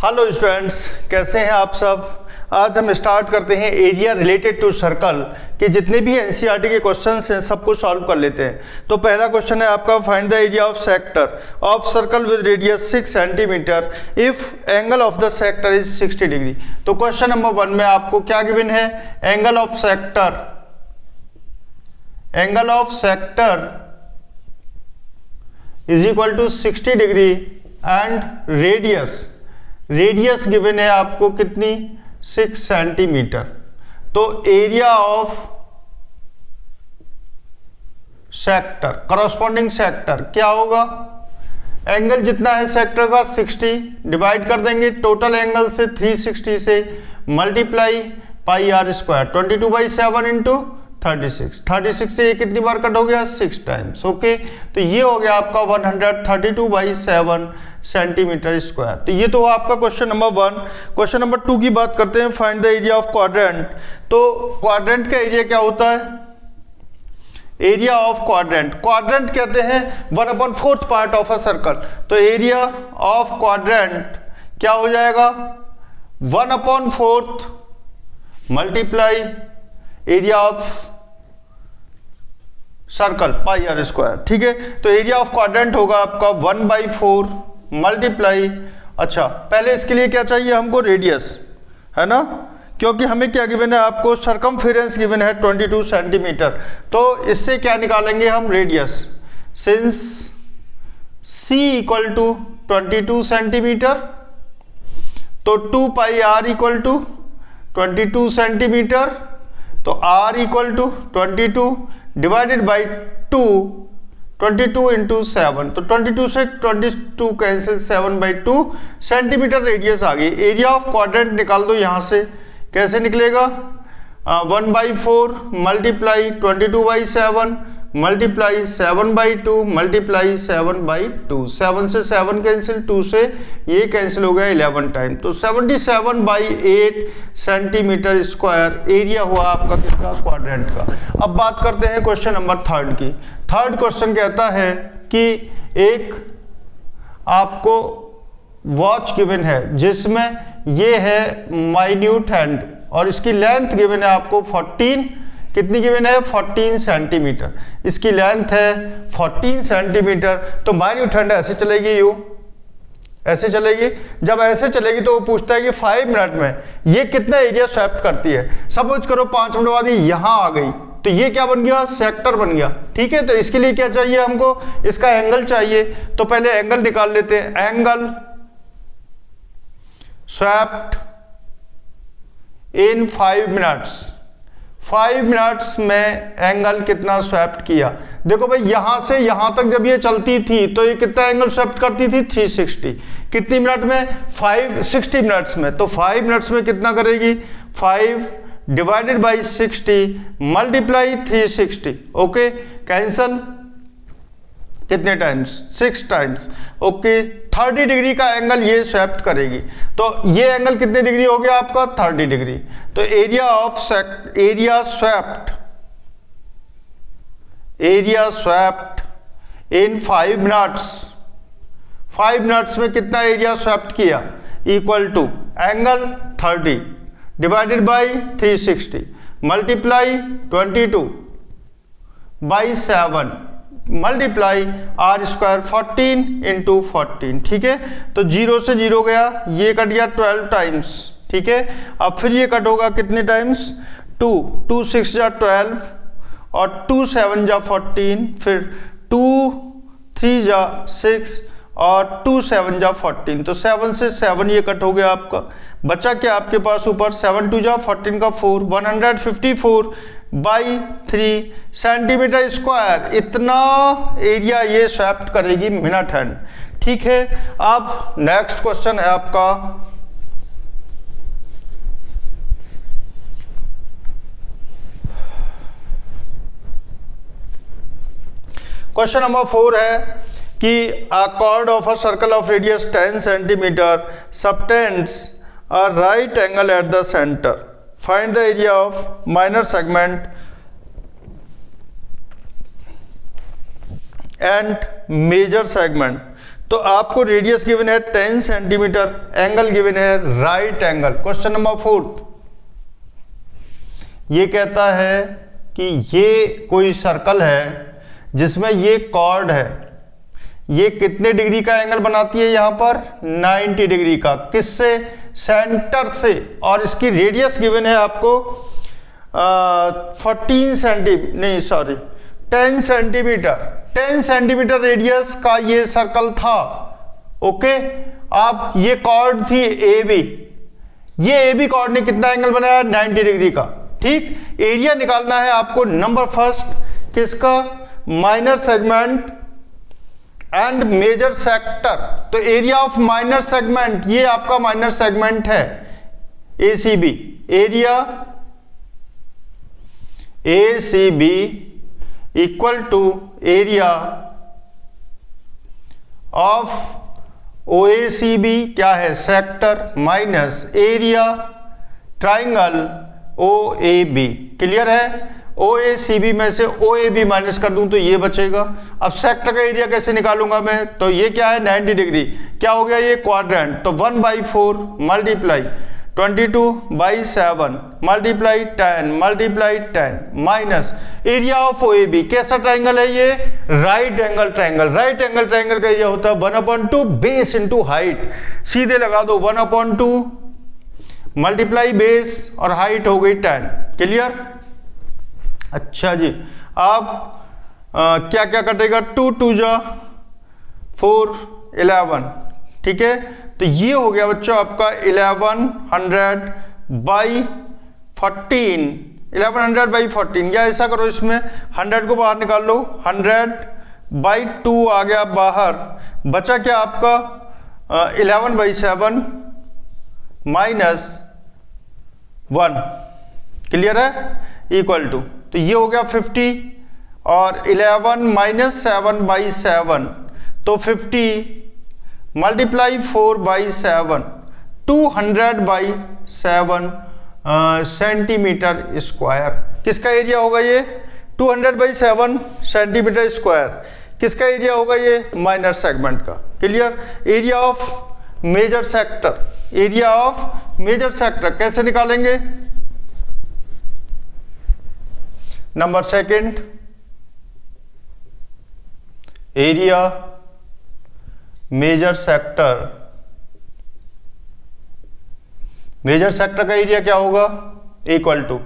Hello students, कैसे हैं आप सब। आज हम स्टार्ट करते हैं एरिया रिलेटेड टू सर्कल के जितने भी एनसीईआरटी के क्वेश्चंस हैं सबको सॉल्व कर लेते हैं। तो पहला क्वेश्चन है आपका, find the area of sector of circle with radius 6 centimetre if angle of the sector is 60 degree. तो क्वेश्चन नंबर 1 में आपको क्या गिवन है, angle of sector is equal to 60 degree and radius given है आपको कितनी, 6 सेंटीमीटर। तो area of sector, corresponding sector क्या होगा, एंगल जितना है सेक्टर का 60 डिवाइड कर देंगे टोटल एंगल से 360 से multiply pi R square 22/7 into 36 से ये कितनी बार कट हो गया, 6 टाइम्स। ओके, तो ये हो गया आपका 132/7 सेंटीमीटर स्क्वायर। तो ये तो आपका क्वेश्चन नंबर 1। क्वेश्चन नंबर 2 की बात करते हैं, find the area of quadrant. तो क्वाड्रेंट का एरिया क्या होता है, एरिया ऑफ क्वाड्रेंट कहते हैं 1/4 पार्ट ऑफ अ सर्कल। तो एरिया ऑफ क्वाड्रेंट क्या हो जाएगा, 1/4 multiply area of circle pi R square. ठीक है, तो एरिया ऑफ क्वाड्रेंट होगा आपका 1/4 मल्टीप्लाई, अच्छा पहले इसके लिए क्या चाहिए हमको, रेडियस है ना, क्योंकि हमें क्या गिवन है आपको, सरकमफेरेंस गिवन है 22 सेंटीमीटर। तो इससे क्या निकालेंगे हम, radius, since C equal to 22 centimetre तो 2 pi R equal to 22 centimetre, तो R equal to 22 divided by 2, 22 into 7, तो 22 से 22 कैंसिल, 7/2 सेंटीमीटर रेडियस आ गई। एरिया ऑफ क्वाड्रेंट निकाल दो यहाँ से, कैसे निकलेगा, 1/4 मल्टीप्लाई 22/7 मल्टीप्लाई 7/2 मल्टीप्लाई 7/2, 7 से 7 कैंसिल, 2 से ये कैंसिल हो गया 11 टाइम, तो 77/8 सेंटीमीटर स्क्वायर एरिया हुआ आपका किसका, क्वाड्रेंट का। अब बात करते हैं क्वेश्चन नंबर 3 की। थर्ड क्वेश्चन कहता है कि एक आपको वॉच गिवन है जिसमें ये है माइन्यूट हैंड और इसकी लेंथ गिवन है आपको 14, कितनी गिवन है, 14 सेंटीमीटर। इसकी लेंथ है 14 सेंटीमीटर। तो माइन्यूट हैंड ऐसे चलेगी, यू ऐसे चलेगी। जब ऐसे चलेगी तो वो पूछता है कि 5 मिनट में ये कितना एरिया स्वैप करती है। सपोज करो 5 मिनट बाद ये यहां आ गई, तो ये क्या बन गया, सेक्टर बन गया। ठीक है, तो इसके लिए क्या चाहिए हमको, इसका एंगल चाहिए। तो पहले एंगल निकाल लेते हैं, एंगल स्वैप्ड इन 5 मिनट्स, 5 मिनट्स में एंगल कितना स्वैप्ट किया। देखो भाई यहां से यहां तक जब ये चलती थी तो ये कितना एंगल स्वैप्ट करती थी, 360। कितनी मिनट में, 60 मिनट्स में। तो 5 मिनट्स में कितना करेगी, 5 divided by 60 multiply 360। Okay, cancel, कितने टाइम्स, 6 टाइम्स। ओके, 30 डिग्री का एंगल ये स्वैप्ट करेगी। तो ये एंगल कितने डिग्री हो गया आपका, 30 डिग्री। तो area swept in 5 minutes, 5 minutes में कितना एरिया स्वैप्ट किया, equal to angle 30 divided by 360 multiply 22/7 multiply R square 14 into 14। ठीक है, तो 0 से 0 गया, ये कट गया 12 टाइम्स। ठीक है, अब फिर ये कट होगा कितने टाइम्स, 2 6 जा 12 और 2 7 जा 14, फिर 2 3 जा 6 और 2 7 जा 14, तो 7 से 7 ये कट हो गया आपका। बचा क्या आपके पास ऊपर, 7 2 जा 14 का 4, 154/3 सेंटीमीटर स्क्वायर। इतना एरिया ये स्वैप्ट करेगी मिनट हैंड। ठीक है, अब नेक्स्ट क्वेश्चन है आपका, क्वेश्चन नंबर 4 है कि a chord of a circle of radius 10 centimeter subtends a right angle at the center. Find the area of minor segment and major segment. तो आपको रेडियस गिवन है 10 सेंटीमीटर, एंगल गिवन है right angle. Question number 4 ये कहता है कि ये कोई सर्कल है जिसमें ये कॉर्ड है, ये कितने डिग्री का एंगल बनाती है यहाँ पर 90 डिग्री का, किससे, सेंटर से, और इसकी रेडियस गिवन है आपको 10 सेंटीमीटर रेडियस का ये सर्कल था। ओके, आप ये कॉर्ड थी ए बी, ये ए बी कॉर्ड ने कितना एंगल बनाया 90 डिग्री का। ठीक, एरिया निकालना है आपको नंबर फर्स्ट किसका, minor segment and major sector. तो एरिया ऑफ माइनर सेगमेंट, ये आपका माइनर सेगमेंट है ACB, area ACB equal to area of OACB क्या है sector, minus area triangle OAB। Clear है, OACB में से OAB माइनस कर दूं तो ये बचेगा। अब सेक्टर का एरिया कैसे निकालूंगा मैं, तो ये क्या है 90 डिग्री, क्या हो गया ये क्वाड्रेंट, तो 1/4 multiply 22/7 multiply 10 multiply 10 minus area of OAB। कैसा ट्राइंगल है ये, right angle triangle. Right angle triangle का एरिया होता है 1/2 बेस इंटू हाइट, सीधे लगा दो 1/2 मल्टीप्लाई बेस और हाइट हो गई 10। क्लियर। अच्छा जी, अब क्या क्या कटेगा, 2 2 जा 4 11। ठीक है, तो ये हो गया बच्चों आपका 1100/14, या ऐसा करो इसमें 100 को बाहर निकाल लो, 100/2 आ गया बाहर, बचा क्या आपका 11/7 माइनस 1। क्लियर है, इक्वल टू, तो ये हो गया 50 और 11 माइनस 7/7 तो 50 मल्टीप्लाई 4/7 200/7 सेंटीमीटर स्क्वायर। किसका एरिया होगा ये 200/7 सेंटीमीटर स्क्वायर। किसका एरिया होगा ये माइनर सेगमेंट का। Clear. Area of major sector, area of major sector कैसे निकालेंगे, number second area major sector, major sector का एरिया क्या होगा equal to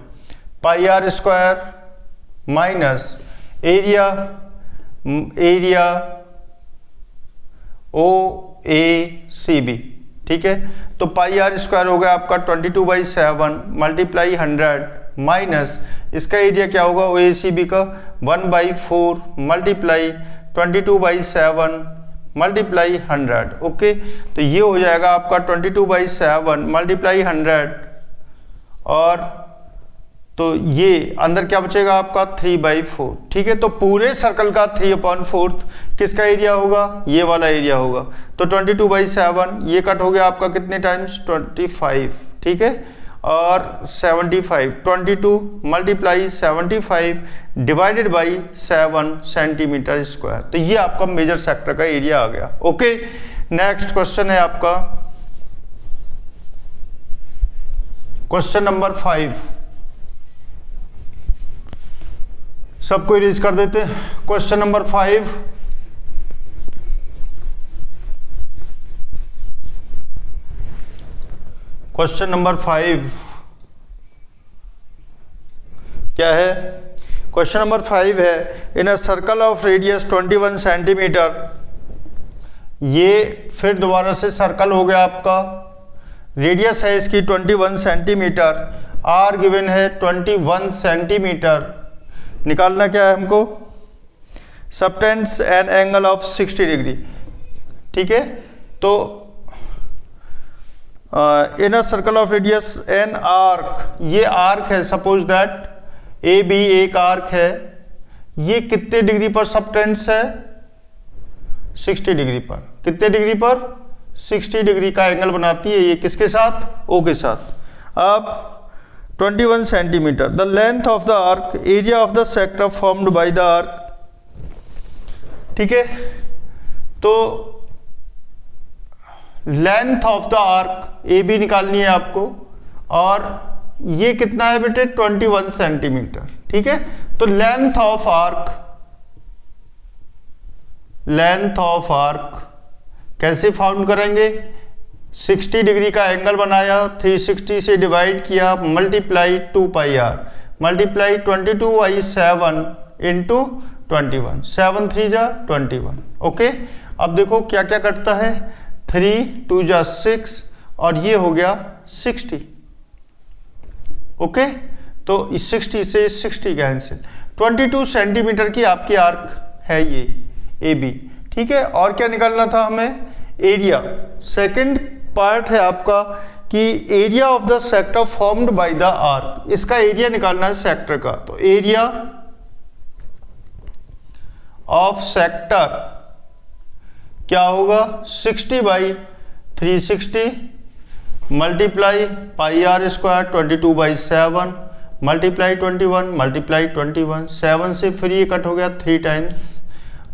πr² minus area OACB। ठीक है, तो πr² हो गया आपका 22/7 मल्टीप्लाई 100 माइनस इसका एरिया क्या होगा OACB का 1/4 मल्टीप्लाई 22/7 मल्टीप्लाई 100। ओके, तो ये हो जाएगा आपका 22/7 मल्टीप्लाई 100 और तो ये अंदर क्या बचेगा आपका 3/4। ठीक है, तो पूरे सर्कल का 3/4 किसका एरिया होगा, ये वाला एरिया होगा। तो 22/7 ये कट हो गया आपका कितने टाइम्स 25। ठीक है, और 75 22 multiply 75 divided by 7 centimetre square. तो ये आपका मेजर सेक्टर का एरिया आ गया। ओके, नेक्स्ट क्वेश्चन है आपका क्वेश्चन नंबर 5। सबको इरेज कर देते हैं। क्वेश्चन नंबर 5 क्वेश्चन नंबर 5 क्या है, क्वेश्चन नंबर 5 है in a circle of radius 21 centimetre. ये फिर दोबारा से सर्कल हो गया आपका, रेडियस है इसकी 21 सेंटीमीटर, आर गिवन है 21 सेंटीमीटर। निकालना क्या है हमको, subtends an angle of 60 degree. ठीक है, तो in a circle of radius an arc, ये आर्क है, सपोज दैट ए बी एक आर्क है, ये कितने डिग्री पर सबटेंस है 60 डिग्री पर। कितने डिग्री पर 60 डिग्री का एंगल बनाती है ये किसके साथ, ओ के साथ। अब 21 centimetre the length of the arc, area of the sector formed by the arc. ठीक है, तो length of the arc A B निकालनी है आपको, और ये कितना है बेटे 21 सेंटीमीटर। ठीक है, तो लेंथ ऑफ आर्क कैसे फाउंड करेंगे? 60 डिग्री का एंगल बनाया, 360 से डिवाइड किया, multiply 2 pi R, multiply 22/7 into 21, 7 3 जा 21। ओके, अब देखो क्या क्या कटता है, 3 2 जा 6 और ये हो गया 60। ओके, तो 60 से 60 कैंसिल, 22 सेंटीमीटर की आपकी आर्क है ये ए बी। ठीक है, और क्या निकालना था हमें? एरिया। सेकंड पार्ट है आपका कि area of the sector formed by the arc, इसका एरिया निकालना है सेक्टर का। तो एरिया ऑफ सेक्टर क्या होगा? 60/360 multiply pi R square 22/7 multiply 21 multiply 21, 7 से फिर ये कट हो गया 3 टाइम्स,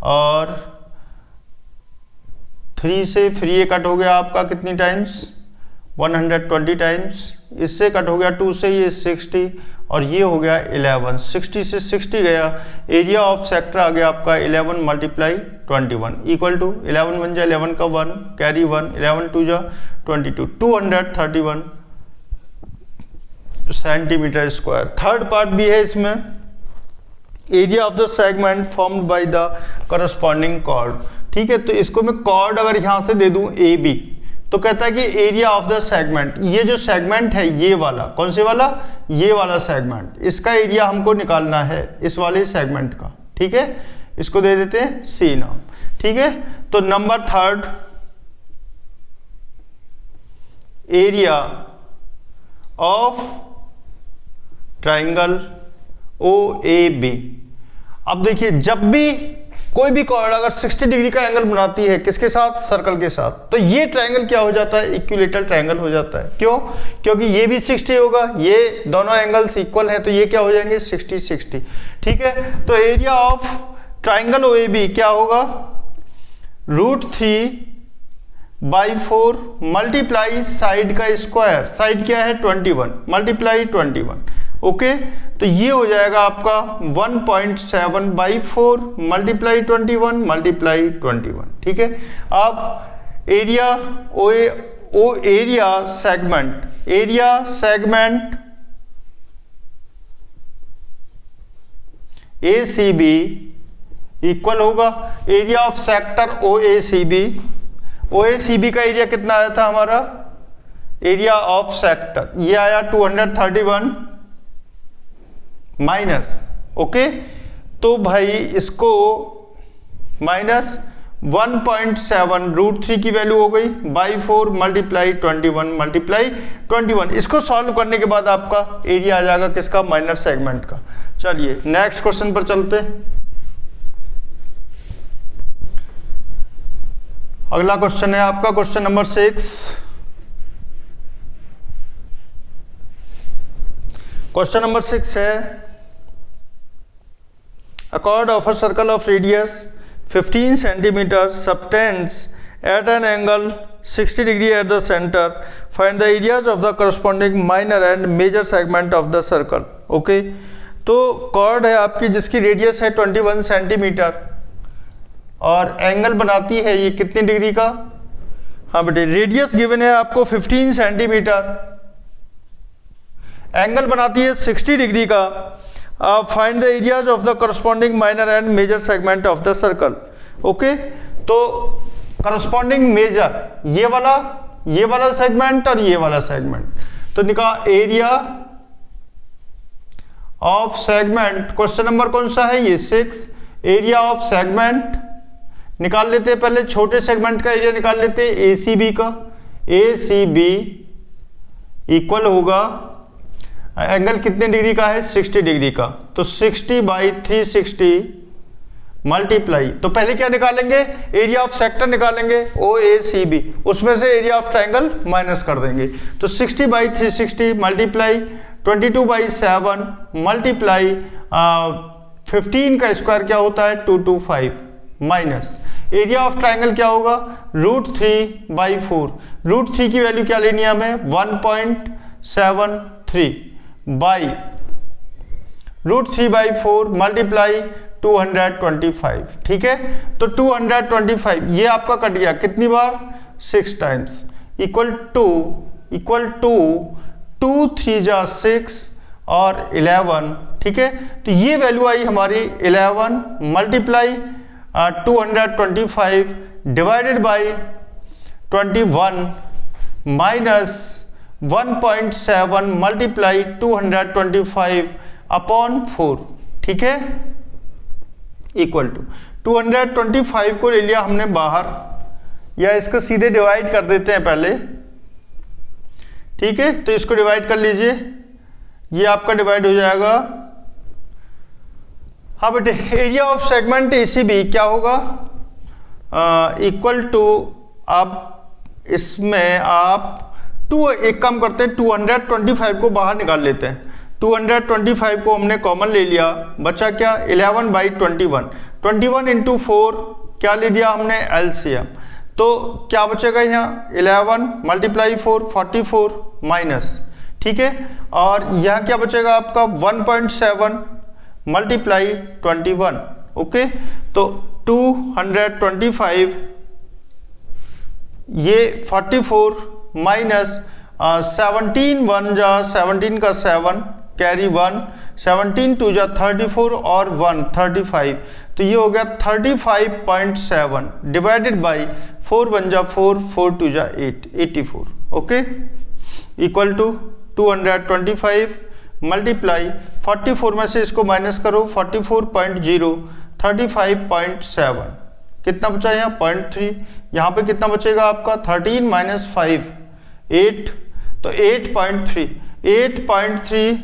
और 3 से फिर ये कट हो गया आपका कितनी टाइम्स? 120 टाइम्स। इससे कट हो गया 2 से ये 60, और ये हो गया 11। 60 से 60 गया, एरिया ऑफ सेक्टर आ गया आपका 11 मल्टीप्लाई 21 इक्वल टू 11 बन जाए 11 का 1 कैरी 1, 11 2 जा 22, 231 सेंटीमीटर स्क्वायर। थर्ड पार्ट भी है इसमें, area of the segment formed by the corresponding chord. ठीक है, तो इसको मैं कॉर्ड अगर यहां से दे दूं ए बी, तो कहता है कि एरिया ऑफ द सेगमेंट, ये जो सेगमेंट है ये वाला, कौन से वाला? ये वाला सेगमेंट, इसका एरिया हमको निकालना है इस वाले सेगमेंट का। ठीक है, इसको दे देते हैं सी नाम। ठीक है, तो number third, area of triangle O A B. अब देखिए, जब भी कोई भी कॉर्ड अगर 60 डिग्री का एंगल बनाती है, किसके साथ? सर्कल के साथ, तो ये ट्रायंगल क्या हो जाता है? इक्विलेटरल ट्रायंगल हो जाता है। क्यों? क्योंकि ये भी 60 होगा, ये दोनों एंगल्स इक्वल हैं, तो ये क्या हो जाएंगे? 60 60। ठीक है, तो एरिया ऑफ ट्रायंगल OAB क्या होगा? √3/4 मल्टीप्लाई साइड का स्क्वायर, साइड क्या है? 21 मल्टीप्लाई 21। ओके, तो ये हो जाएगा आपका 1.7/4 मल्टीप्लाई 21 मल्टीप्लाई 21। ठीक है, अब area area segment ACB equal होगा area of sector OACB। OACB का एरिया कितना आया था हमारा? एरिया ऑफ सेक्टर ये आया 231 माइनस, ओके, तो भाई इसको माइनस 1.7 √3 की वैल्यू हो गई /4 मल्टीप्लाई 21 मल्टीप्लाई 21। इसको सॉल्व करने के बाद आपका एरिया आ जाएगा किसका? माइनर सेगमेंट का। चलिए नेक्स्ट क्वेश्चन पर चलते हैं। अगला क्वेश्चन है आपका क्वेश्चन नंबर 6। क्वेश्चन नंबर 6 है, a chord of a circle of radius 15 centimeters subtends at an angle 60 degree at the center. Find the areas of the corresponding minor and major segment of the circle. Okay, तो cord है आपकी जिसकी radius है 21 centimetre और angle बनाती है ये कितनी डिग्री का? हाँ बेटे, रेडियस गिवन है आपको 15 सेंटीमीटर, एंगल बनाती है 60 डिग्री का। Find the areas of the corresponding minor and major segment of the circle. Okay, तो करस्पॉन्डिंग मेजर ये वाला सेगमेंट और ये वाला सेगमेंट, तो निकाल area of segment. Question number कौन सा है? ये 6। एरिया ऑफ सेगमेंट निकाल लेते हैं, पहले छोटे सेगमेंट का एरिया निकाल लेते हैं ACB का। ACB इक्वल होगा, एंगल कितने डिग्री का है? 60 डिग्री का, तो 60/360 मल्टीप्लाई, तो पहले क्या निकालेंगे? एरिया ऑफ सेक्टर निकालेंगे OACB, उसमें से एरिया ऑफ ट्रायंगल माइनस कर देंगे, तो 60/360 मल्टीप्लाई 22/7 मल्टीप्लाई 15 का स्क्वायर क्या होता है? 225 माइनस एरिया ऑफ ट्राइंगल क्या होगा, √3/4। √3 की वैल्यू क्या लेनी है हमें, 1.73 बाई √3/4 मल्टीप्लाई 225। ठीक है, तो 225 ये आपका कट गया कितनी बार, 6 टाइम्स, इक्वल टू 2 3 जा 6 और 11। ठीक है, तो ये वैल्यू आई हमारी 11 multiply 225 divided by 21 minus 1.7 multiply 225 upon 4। ठीक है, इक्वल टू 225 को ले लिया हमने बाहर, या इसको सीधे डिवाइड कर देते हैं पहले। ठीक है, तो इसको डिवाइड कर लीजिए, ये आपका डिवाइड हो जाएगा। हाँ बेटे, एरिया ऑफ सेगमेंट एसीबी क्या होगा, इक्वल टू, अब इसमें आप एक काम करते हैं, 225 को बाहर निकाल लेते हैं। 225 को हमने कॉमन ले लिया, बचा क्या, 11/21। 21 इंटू 4 क्या ले दिया हमने, LCM। तो क्या बचेगा यहाँ, 11 मल्टीप्लाई 4 44 माइनस। ठीक है, और यहाँ क्या बचेगा आपका, 1.7 मल्टीप्लाई 21। ओके, तो 225 ये 44 माइनस 17 1 जा 17 का 7 कैरी 1, 17 2 जा 34 और 1 35, तो ये हो गया 35.7 डिवाइडेड बाई 4 1 जा 4 4 2 जा 8 84। ओके, इक्वल टू 225 मल्टीप्लाई 44 में से इसको माइनस करो, 44.0 35.7 कितना बचा यहाँ, 0.3। यहाँ पे कितना बचेगा आपका, 13 माइनस 5 8, तो 8.3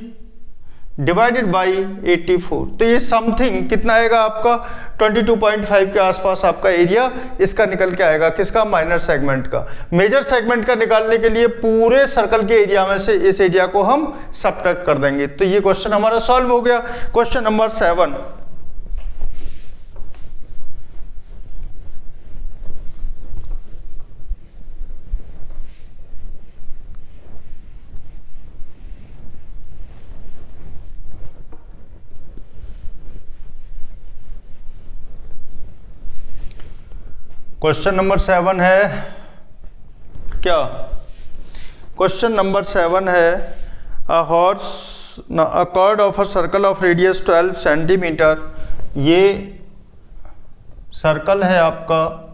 डिवाइडेड बाई 84, तो ये समथिंग कितना आएगा आपका, 22.5 के आसपास आपका एरिया इसका निकल के आएगा। किसका, माइनर सेगमेंट का। मेजर सेगमेंट का निकालने के लिए पूरे सर्कल के एरिया में से इस एरिया को हम सब्ट्रैक्ट कर देंगे। तो ये क्वेश्चन हमारा सॉल्व हो गया। क्वेश्चन नंबर 7, क्वेश्चन नंबर 7 है क्या, क्वेश्चन नंबर 7 है अ cord of a circle of radius 12 centimetre. ये सर्कल है आपका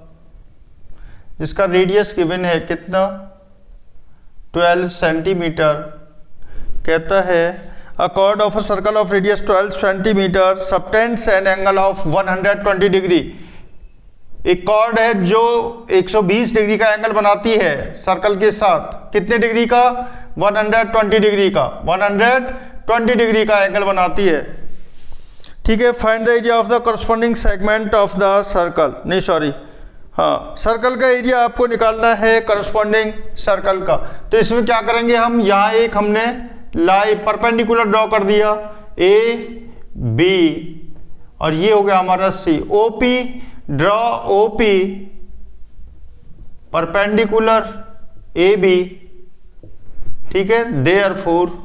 जिसका रेडियस गिवन है कितना, 12 सेंटीमीटर। कहता है अ cord of a circle of radius 12 centimetre subtends N angle of 120 degree. एक कॉर्ड है जो 120 डिग्री का एंगल बनाती है सर्कल के साथ, कितने डिग्री का, 120 डिग्री का, 120 डिग्री का एंगल बनाती है। ठीक है, find the area of the corresponding segment of the circle, नहीं सॉरी, हाँ, सर्कल का एरिया आपको निकालना है करस्पॉन्डिंग सर्कल का। तो इसमें क्या करेंगे हम, यहाँ एक हमने लाइन परपेंडिकुलर ड्रॉ कर दिया, ए बी, और ये हो गया हमारा C. OP draw, OP perpendicular A B. ठीक है, देयरफॉर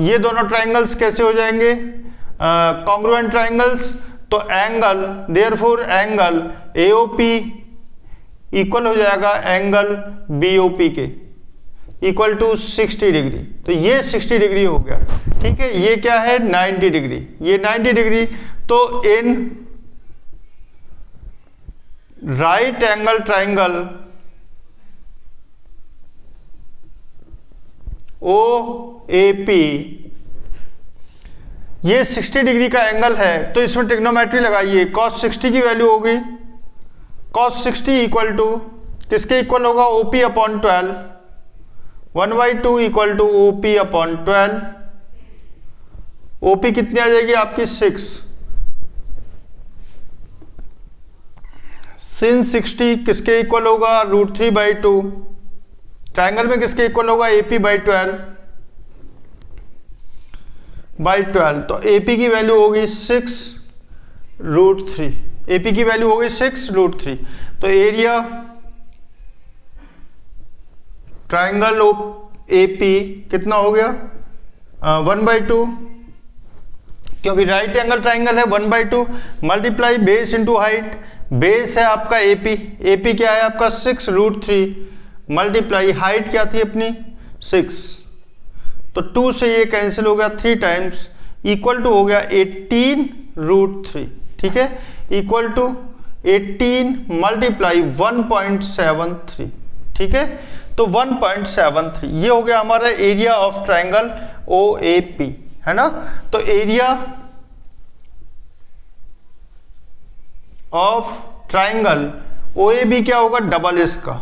ये दोनों ट्राइंगल्स कैसे हो जाएंगे, कॉन्ग्रुएंट ट्राइंगल्स। तो angle, therefore angle AOP equal हो जाएगा एंगल बीओपी के, इक्वल टू 60 डिग्री। तो ये 60 डिग्री हो गया। ठीक है, ये क्या है, 90 डिग्री, ये 90 डिग्री। तो in right angle triangle O A P, ये 60 डिग्री का एंगल है, तो इसमें ट्रिग्नोमेट्री लगाइए। cos 60 की वैल्यू होगी, cos 60 इक्वल टू किसके इक्वल होगा, OP upon 12, 1/2 equal to OP upon 12। OP कितनी आ जाएगी आपकी, 6। sin 60 किसके इक्वल होगा, √3/2। ट्राइंगल में किसके इक्वल होगा, AP/12 बाई 12। तो AP की वैल्यू होगी 6 √3। AP की वैल्यू हो गई 6√3। तो एरिया ट्राइंगल ऑफ AP कितना हो गया 1/2, क्योंकि राइट एंगल ट्राइंगल है 1/2 multiply base into height. Base है आपका AP क्या है आपका 6√3 मल्टीप्लाई हाइट क्या थी अपनी 6, तो 2 से ये कैंसिल हो गया 3 टाइम्स इक्वल टू हो गया 18√3। ठीक है, इक्वल टू 18 मल्टीप्लाई 1.73। ठीक है, तो 1.73 ये हो गया हमारा एरिया ऑफ ट्राइंगल OAP, है ना। तो एरिया ऑफ ट्राइंगल OAB क्या होगा डबल इसका,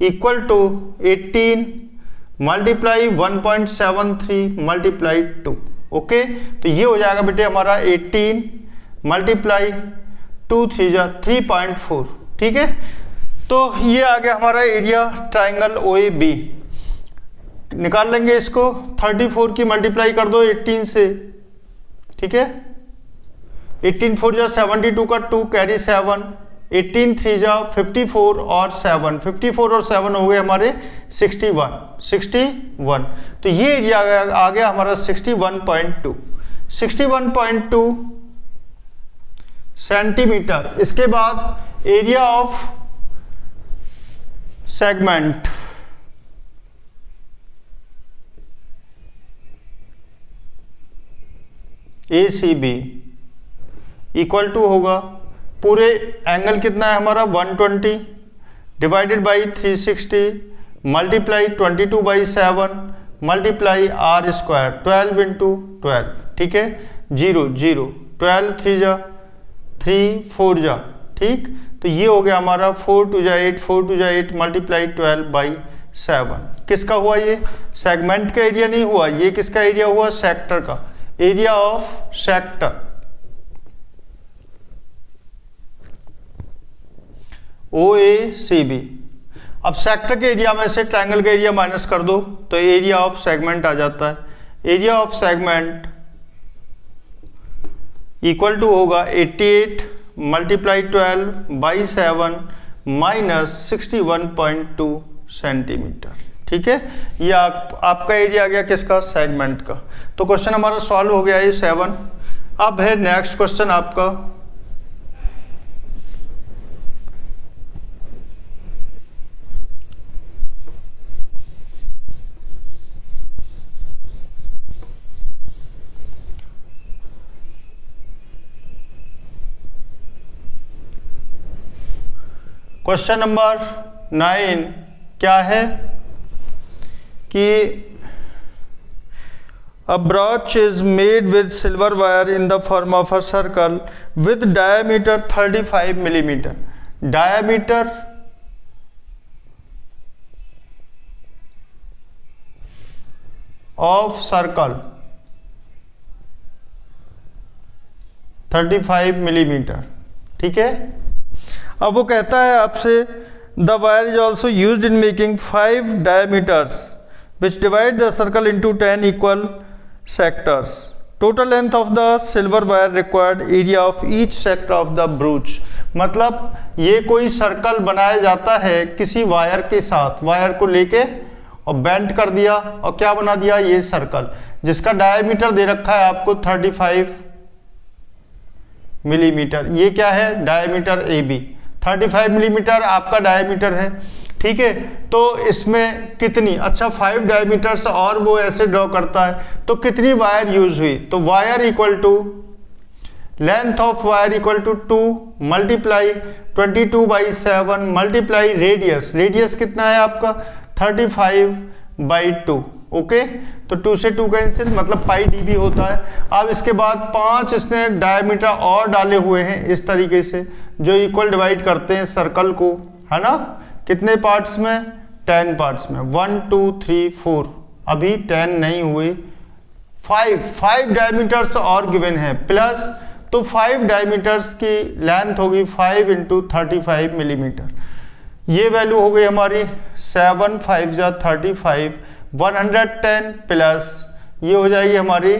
equal to 18 multiply 1.73 multiply 2। Okay, तो ये हो जाएगा बेटे हमारा 18 मल्टीप्लाई 2 3 3.4। ठीक है, तो ये आ गया हमारा एरिया ट्राइंगल OAB। निकाल लेंगे इसको, 34 की मल्टीप्लाई कर दो 18 से। ठीक है, 18 4 जा 72 का 2 कैरी 7, 18 3 जा 54 और 7, 54 और 7 हो गए हमारे 61। तो ये एरिया आ गया हमारा 61.2 सेंटीमीटर। इसके बाद area of segment ACB equal to होगा पूरे एंगल कितना है हमारा 120 divided by 360 multiply 22/7 multiply R square 12 into 12। ठीक है, 0 0 12 3 जा 3 4 जा। ठीक, तो ये हो गया हमारा 4 2 जा 8 4 2 जा 8 मल्टीप्लाई 12/7। किसका हुआ ये सेगमेंट का एरिया नहीं हुआ, ये किसका एरिया हुआ सेक्टर का, एरिया ऑफ सेक्टर OACB। अब सेक्टर के एरिया में से ट्रायंगल का एरिया माइनस कर दो तो एरिया ऑफ सेगमेंट आ जाता है। Area of segment equal to होगा 88 मल्टीप्लाई 12/7 माइनस 61.2 सेंटीमीटर। ठीक है, ये आपका एरिया आ गया किसका सेगमेंट का। तो क्वेश्चन हमारा सॉल्व हो गया ये 7। अब है नेक्स्ट क्वेश्चन आपका क्वेश्चन नंबर 9 क्या है कि a brooch is made with silver wire in the form of a circle with diameter 35 millimeter. Diameter of circle 35 millimeter। ठीक है, अब वो कहता है आपसे the wire is also used in making 5 diameters which divide the circle into 10 equal sectors. Total length of the silver wire required area of each sector of the ब्रूच। मतलब ये कोई सर्कल बनाया जाता है किसी वायर के साथ, वायर को लेके और बेंड कर दिया और क्या बना दिया ये सर्कल, जिसका डायमीटर दे रखा है आपको 35 मिलीमीटर। ये क्या है डायमीटर AB, 35 मिलीमीटर आपका डायमीटर है। ठीक है, तो इसमें कितनी, अच्छा 5 डायमीटर्स और वो ऐसे ड्रॉ करता है तो कितनी वायर यूज हुई, तो wire equal to length of wire equal to 2 multiply 22/7 multiply radius, radius कितना है आपका 35/2। ओके, तो 2 से 2 कैंसिल मतलब पाई dB होता है। अब इसके बाद 5 इसने डायमीटर और डाले हुए हैं इस तरीके से जो इक्वल डिवाइड करते हैं सर्कल को, है ना, कितने पार्ट्स में 10 पार्ट्स में 1 2 3 4, अभी 10 नहीं हुए, 5 डायमीटर्स और गिवन है प्लस, तो 5 डायमीटर्स की लेंथ होगी 5 इंटू 35 मिलीमीटर। ये वैल्यू हो गई हमारी 7 5 जा 35 110 प्लस ये हो जाएगी हमारी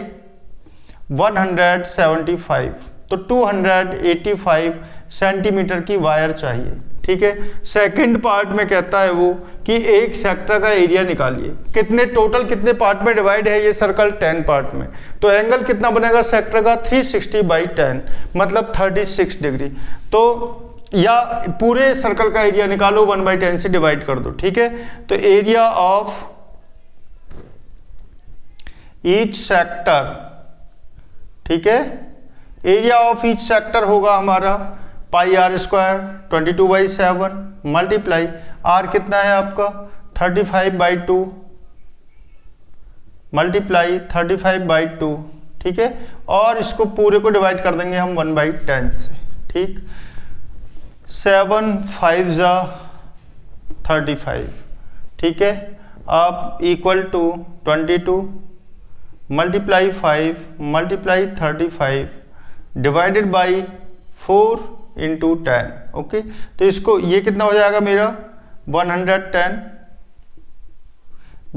175, तो 285 सेंटीमीटर की वायर चाहिए। ठीक है, सेकंड पार्ट में कहता है वो कि एक सेक्टर का एरिया निकालिए। कितने टोटल कितने पार्ट में डिवाइड है ये सर्कल? 10 पार्ट में। तो एंगल कितना बनेगा सेक्टर का? 360/10 मतलब 36 डिग्री। तो या पूरे सर्कल का एरिया निकालो, 1/10 से डिवाइड कर दो। ठीक है, तो एरिया ऑफ ईच सेक्टर, ठीक है, एरिया ऑफ ईच सेक्टर होगा हमारा पाई आर स्क्वायर 22/7 मल्टीप्लाई आर कितना है आपका 35/2 मल्टीप्लाई 35/2। ठीक है, और इसको पूरे को डिवाइड कर देंगे हम 1/10 से। ठीक, 7 5 जा 35। ठीक है, अब equal to 22 multiply 5 multiply 35 divided by 4 into 10। Okay, तो इसको ये कितना हो जाएगा मेरा 110,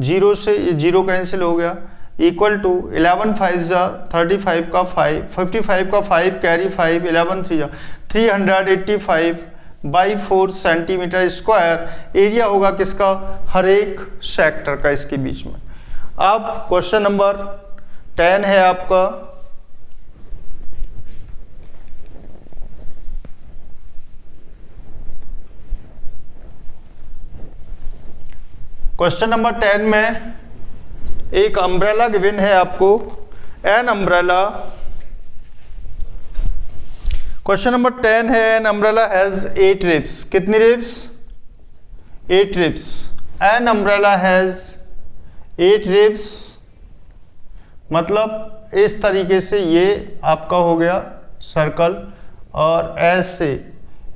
जीरो से जीरो कैंसिल हो गया, इक्वल टू 11 5 जा 35 का 5 55 का 5 कैरी 5 11 3 जा 385/4 सेंटीमीटर स्क्वायर एरिया होगा किसका? हर एक सेक्टर का इसके बीच में। अब क्वेश्चन नंबर 10 है आपका, क्वेश्चन नंबर 10 में एक अम्ब्रेला गिवन है आपको, एन अम्ब्रेला। क्वेश्चन नंबर 10 है, एन अम्ब्रेला हैज 8 रिब्स। कितनी ribs? 8 ribs. N umbrella has 8 ribs, मतलब इस तरीके से ये आपका हो गया सर्कल, और ऐसे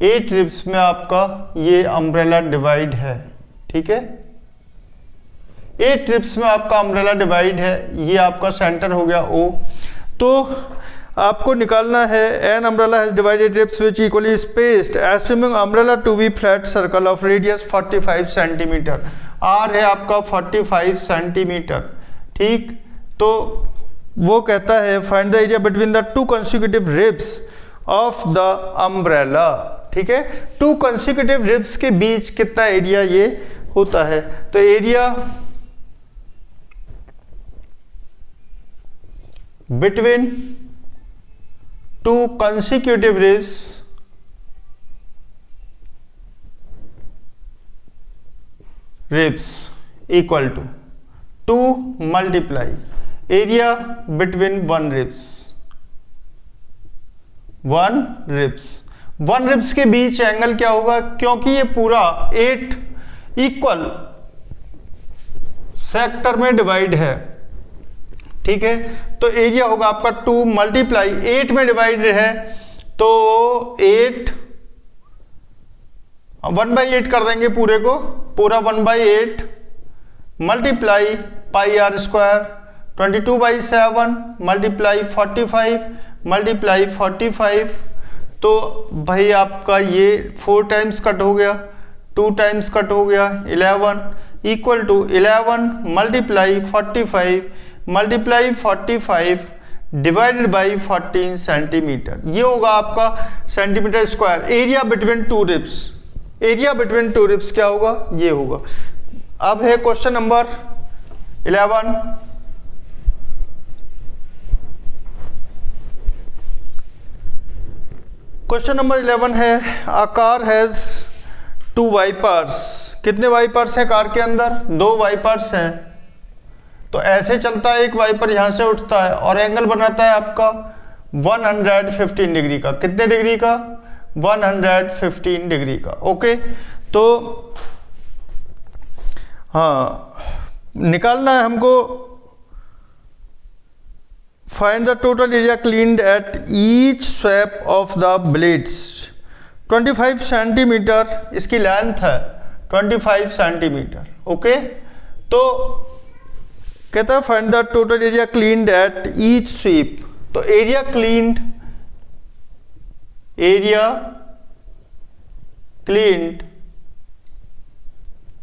8 रिब्स में आपका ये अम्ब्रेला डिवाइड है। ठीक है, 8 ट्रिप्स में आपका अम्ब्रेला डिवाइड है, ये आपका सेंटर हो गया O। तो आपको निकालना है an umbrella has divided trips which equally spaced assuming umbrella to be flat circle of radius 45 centimetre. R है आपका 45 सेंटीमीटर। ठीक, तो वो कहता है find the area between the 2 consecutive ribs of the umbrella. ठीक है, 2 कंसेक्यूटिव रिब्स के बीच कितना एरिया ये होता है? तो area between 2 consecutive ribs equal to 2 multiply area between 1 ribs। 1 ribs के बीच एंगल क्या होगा? क्योंकि ये पूरा 8 इक्वल सेक्टर में डिवाइड है। ठीक है, तो एरिया होगा आपका 2 मल्टीप्लाई 8 में डिवाइड है, तो 8 1/8 कर देंगे पूरे को, पूरा 1/8 multiply pi R square 22/7 multiply 45 multiply 45। तो भाई आपका ये 4 टाइम्स कट हो गया, 2 टाइम्स कट हो गया 11 equal to 11 multiply 45 multiply 45 divided by 14 centimetre. ये होगा आपका centimetre square. Area between 2 ribs, area between 2 ribs क्या होगा? ये होगा। अब है क्वेश्चन नंबर 11। क्वेश्चन नंबर 11 है, अ कार हैज 2 वाइपर्स। कितने वाइपर्स हैं कार के अंदर? 2 वाइपर्स हैं। तो ऐसे चलता है, एक वाइपर यहां से उठता है और एंगल बनाता है आपका 115 डिग्री का। कितने डिग्री का? 115 डिग्री का। ओके, तो हाँ निकालना है हमको, find the total area cleaned at each swap of the blades. 25 centimetre इसकी लेंथ है, 25 सेंटीमीटर। ओके, तो कहता है find the total area cleaned at each sweep. तो area cleaned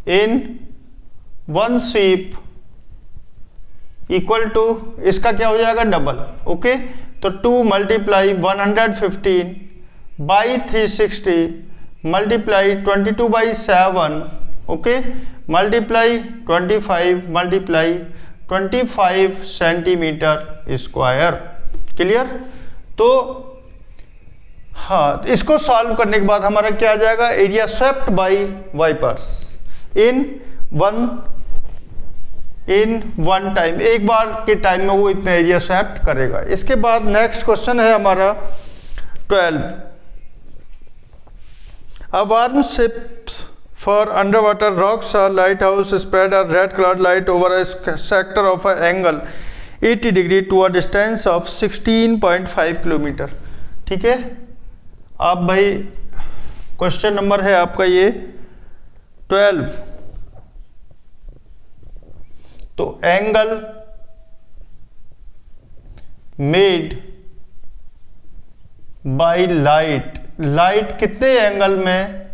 in 1 sweep equal to, इसका क्या हो जाएगा? डबल। ओके, तो 2 multiply 115 by 360 multiply 22/7, okay, multiply 25 multiply 25 centimetre square. Clear? तो हाँ, इसको सॉल्व करने के बाद हमारा क्या आ जाएगा, area swept by wipers in one time, एक बार के टाइम में वो इतना एरिया स्वेप्ट करेगा। इसके बाद नेक्स्ट क्वेश्चन है हमारा 12। A warm ships for underwater rocks or lighthouse spread a red colored light over a sector of an angle 80 degree to a distance of 16.5 kilometre. ठीक है, आप भाई क्वेश्चन नंबर है आपका ये 12। तो angle made by light, light कितने angle में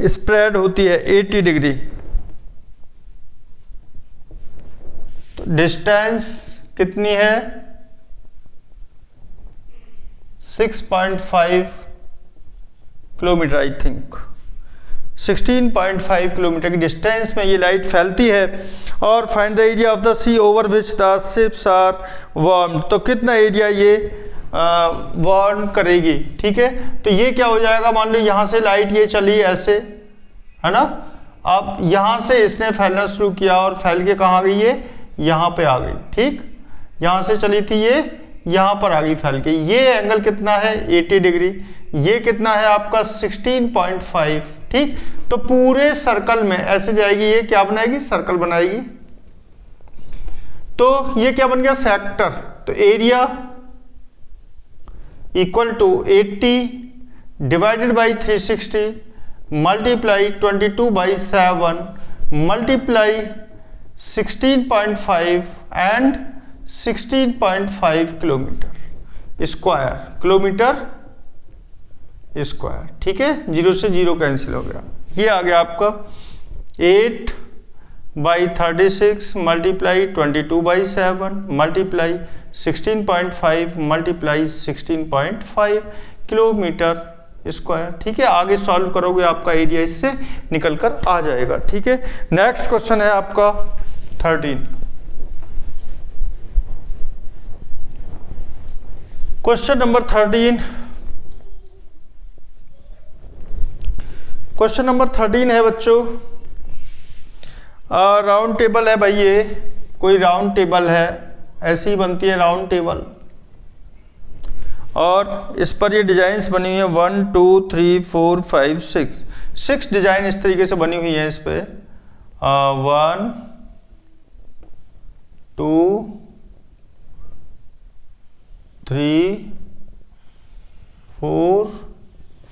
स्प्रेड होती है, 80 डिग्री। तो डिस्टेंस कितनी है, 6.5 किलोमीटर, आई थिंक 16.5 किलोमीटर की डिस्टेंस में ये लाइट फैलती है। और find the area of the sea over which the ships are warm, तो कितना एरिया ये वार्म करेगी। ठीक है, तो ये क्या हो जाएगा, मान लो यहाँ से लाइट ये चली ऐसे, है ना, अब यहाँ से इसने फैलना शुरू किया और फैल के कहाँ गई, ये यहाँ पे आ गई। ठीक, यहाँ से चली थी ये, यहाँ पर आ गई फैल के। ये एंगल कितना है, 80 डिग्री। ये कितना है आपका 16.5। ठीक, तो पूरे सर्कल में ऐसे जाएगी, ये क्या बनाएगी, सर्कल बनाएगी। तो ये क्या बन गया, सेक्टर। तो area equal to 80 divided by 360 multiply 22/7 multiply 16.5 and 16.5 kilometre square, kilometre square. ठीक है, 0 से 0 कैंसिल हो गया। ये आ गया आपका 8/36 multiply 22/7 multiply 16.5 multiply 16.5 kilometre square. ठीक है, आगे सॉल्व करोगे आपका एरिया इससे निकल कर आ जाएगा। ठीक है, नेक्स्ट क्वेश्चन है आपका 13। क्वेश्चन नंबर 13, क्वेश्चन नंबर 13 है बच्चों, राउंड टेबल है भाई। ये कोई राउंड टेबल है, ऐसी ही बनती है राउंड टेबल, और इस पर ये डिजाइन्स बनी हुई है 1 2 3 4 5 6 डिजाइन इस तरीके से बनी हुई है इस पे। 1 2 3 4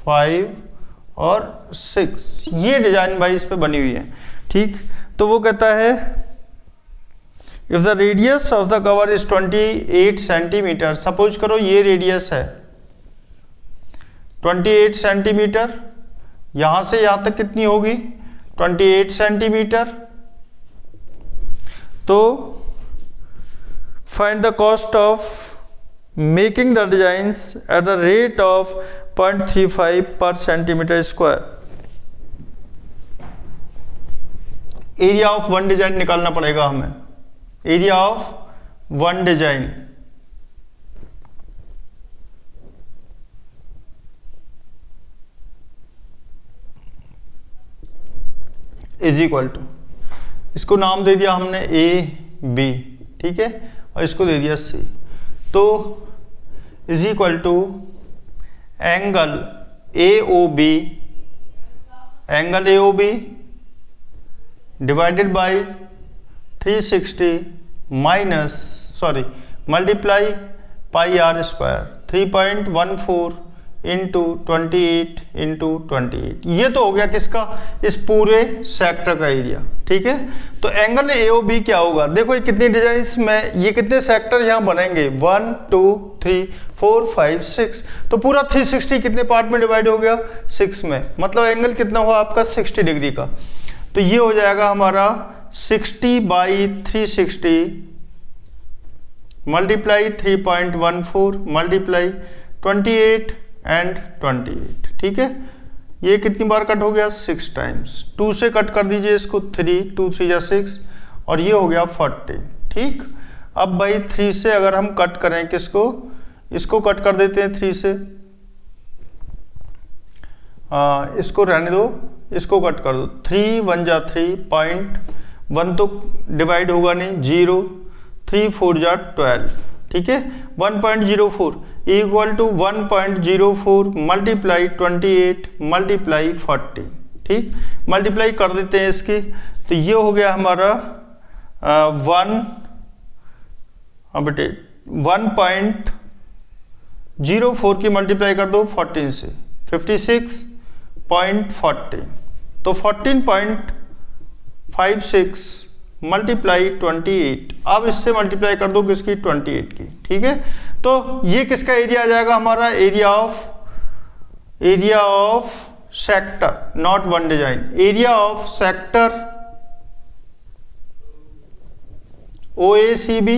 5 और 6, ये डिजाइन भाई इस पे बनी हुई है। ठीक, तो वो कहता है if the radius of the cover is 28 centimetre, suppose करो ये रेडियस है 28 सेंटीमीटर, यहां से यहां तक कितनी होगी 28 सेंटीमीटर। तो find the cost of making the designs at the rate of 0.35 per centimetre square. Area of one design निकालना पड़ेगा हमें, area of one design is equal to, इसको नाम दे दिया हमने AB, ठीक है, और इसको दे दिया C। तो is equal to angle AOB, angle AOB divided by 360 minus multiply pi R square 3.14 into 28 into 28। ये तो हो गया किसका, इस पूरे सेक्टर का एरिया। ठीक है, तो एंगल AOB क्या होगा, देखो ये कितनी डिजाइन्स में, ये कितने सेक्टर यहाँ बनेंगे 1 2 3 4 5 6, तो पूरा 360 कितने पार्ट में डिवाइड हो गया 6 में, मतलब एंगल कितना हुआ आपका 60 डिग्री का। तो ये हो जाएगा हमारा 60 बाई 360 मल्टीप्लाई 3.14 मल्टीप्लाई 28 एंड 28, ठीक है। ये कितनी बार कट हो गया? 6 टाइम्स। 2 से कट कर दीजिए इसको, 3, 2 3 जा 6, और ये हो गया 40, ठीक। अब भाई 3 से अगर हम कट करें किसको, इसको कट कर देते हैं 3 से, इसको रहने दो, इसको कट कर दो। 3 1 जा 3, 0.1 तो डिवाइड होगा नहीं, 0, 3 4 जा 12, ठीक है। 1.04 इक्वल टू 1.04 मल्टीप्लाई 28 मल्टीप्लाई 40, ठीक। मल्टीप्लाई कर देते हैं इसकी, तो ये हो गया हमारा 1.04 की मल्टीप्लाई कर दो 14 से, 56.40, तो 14.56 मल्टीप्लाई 28। अब इससे मल्टीप्लाई कर दो किसकी? 28 की, ठीक है। तो ये किसका एरिया आ जाएगा? हमारा area of sector, not one design, area of sector OACB,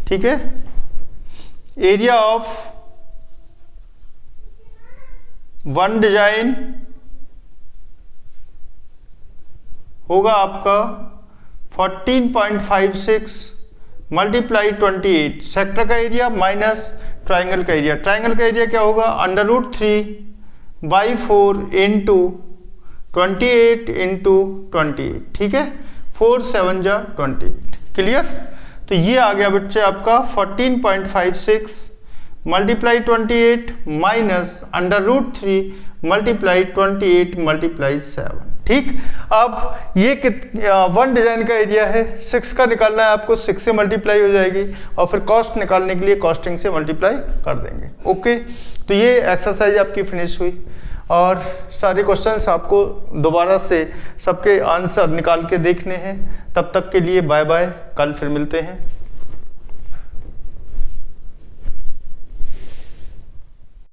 ठीक है। एरिया ऑफ वन डिजाइन होगा आपका 14.56 मल्टीप्लाई 28, सेक्टर का एरिया माइनस ट्राइंगल का एरिया। ट्राइंगल का एरिया क्या होगा? √3/4 इंटू 28 इंटू 28, ठीक है। 4 7 जा 28, क्लियर। तो ये आ गया बच्चे आपका 14.56 मल्टीप्लाई 28 माइनस √3 मल्टीप्लाई 28 मल्टीप्लाई 7, ठीक। अब ये वन डिजाइन का एरिया है, 6 का निकालना है आपको, 6 से मल्टीप्लाई हो जाएगी, और फिर कॉस्ट निकालने के लिए कॉस्टिंग से मल्टीप्लाई कर देंगे, ओके। तो ये एक्सरसाइज आपकी फिनिश हुई, और सारे क्वेश्चंस आपको दोबारा से सबके आंसर निकाल के देखने हैं। तब तक के लिए बाय बाय, कल फिर मिलते हैं।